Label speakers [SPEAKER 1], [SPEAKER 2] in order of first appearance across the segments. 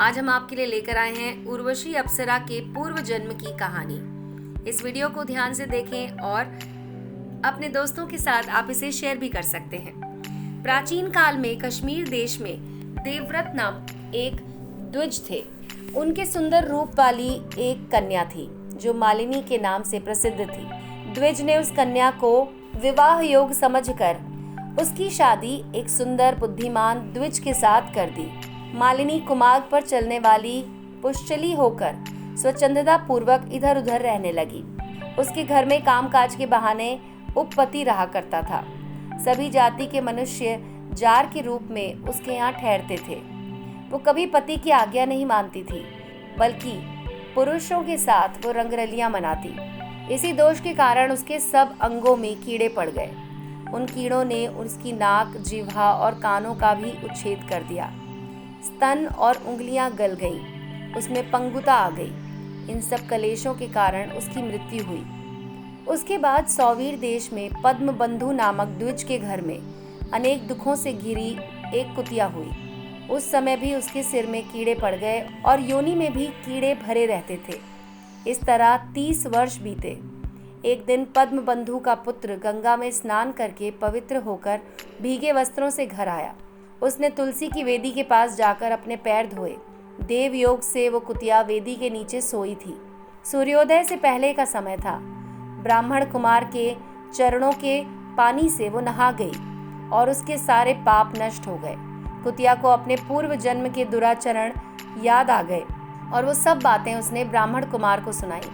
[SPEAKER 1] आज हम आपके लिए लेकर आए हैं उर्वशी अप्सरा के पूर्व जन्म की कहानी। इस वीडियो को ध्यान से देखें और अपने दोस्तों के साथ आप इसे शेयर भी कर सकते हैं। प्राचीन काल में कश्मीर देश में देवव्रत नाम एक द्विज थे। उनके सुंदर रूप वाली एक कन्या थी जो मालिनी के नाम से प्रसिद्ध थी। द्विज ने उस कन्या को विवाह योग समझकर उसकी शादी एक सुंदर बुद्धिमान द्विज के साथ कर दी। मालिनी कुमार्ग पर चलने वाली पुष्चली होकर स्वच्छंदता पूर्वक इधर उधर रहने लगी। उसके घर में कामकाज के बहाने उपपति रहा करता था। सभी जाति के मनुष्य जार के रूप में उसके यहाँ ठहरते थे। वो कभी पति की आज्ञा नहीं मानती थी, बल्कि पुरुषों के साथ वो रंगरलियां मनाती। इसी दोष के कारण उसके सब अंगों में कीड़े पड़ गए। उन कीड़ों ने उसकी नाक, जिह्वा और कानों का भी उच्छेद कर दिया। स्तन और उंगलियां गल गईं। उसमें पंगुता आ गई। इन सब कलेशों के कारण उसकी मृत्यु हुई। उसके बाद सौवीर देश में पद्मबंधु नामक द्विज के घर में अनेक दुखों से घिरी एक कुतिया हुई। उस समय भी उसके सिर में कीड़े पड़ गए और योनि में भी कीड़े भरे रहते थे। इस तरह 30 वर्ष बीते। एक दिन पद्मबंधु का पुत्र गंगा में स्नान करके पवित्र होकर भीगे वस्त्रों से घर आया। उसने तुलसी की वेदी के पास जाकर अपने पैर धोए। देव योग से वो कुतिया वेदी के नीचे सोई थी। सूर्योदय से पहले का समय था। ब्राह्मण कुमार के चरणों के पानी से वो नहा गई और उसके सारे पाप नष्ट हो गए। कुतिया को अपने पूर्व जन्म के दुराचरण याद आ गए और वो सब बातें उसने ब्राह्मण कुमार को सुनाई।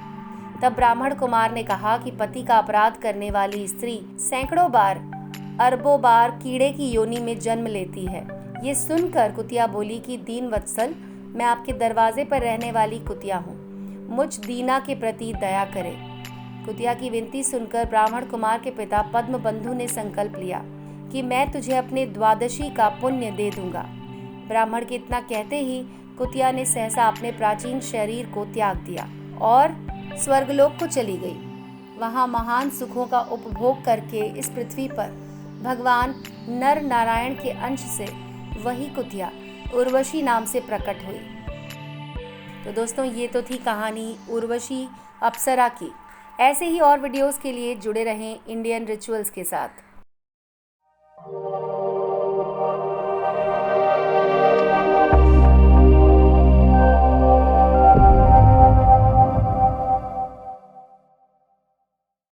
[SPEAKER 1] तब ब्राह्मण कुमार ने कहा कि पति का अपराध करने वाली स्त्री सैकड़ों बार, अरबों बार कीड़े की योनि में जन्म लेती है। ये सुनकर कुतिया बोली कि दीन वत्सल, मैं आपके दरवाजे पर रहने वाली कुतिया हूँ, मुझ दीना के प्रति दया करे। कुतिया की विनती सुनकर ब्राह्मण कुमार के पिता पद्मबंधु ने संकल्प लिया कि मैं तुझे अपने द्वादशी का पुण्य दे दूंगा। ब्राह्मण के इतना कहते ही कुतिया ने सहसा अपने प्राचीन शरीर को त्याग दिया और स्वर्गलोक को चली गई। वहां महान सुखों का उपभोग करके इस पृथ्वी पर भगवान नर नारायण के अंश से वही कुतिया उर्वशी नाम से प्रकट हुई। तो दोस्तों, ये तो थी कहानी उर्वशी अप्सरा की। ऐसे ही और वीडियोस के लिए जुड़े रहें इंडियन रिचुअल्स के साथ।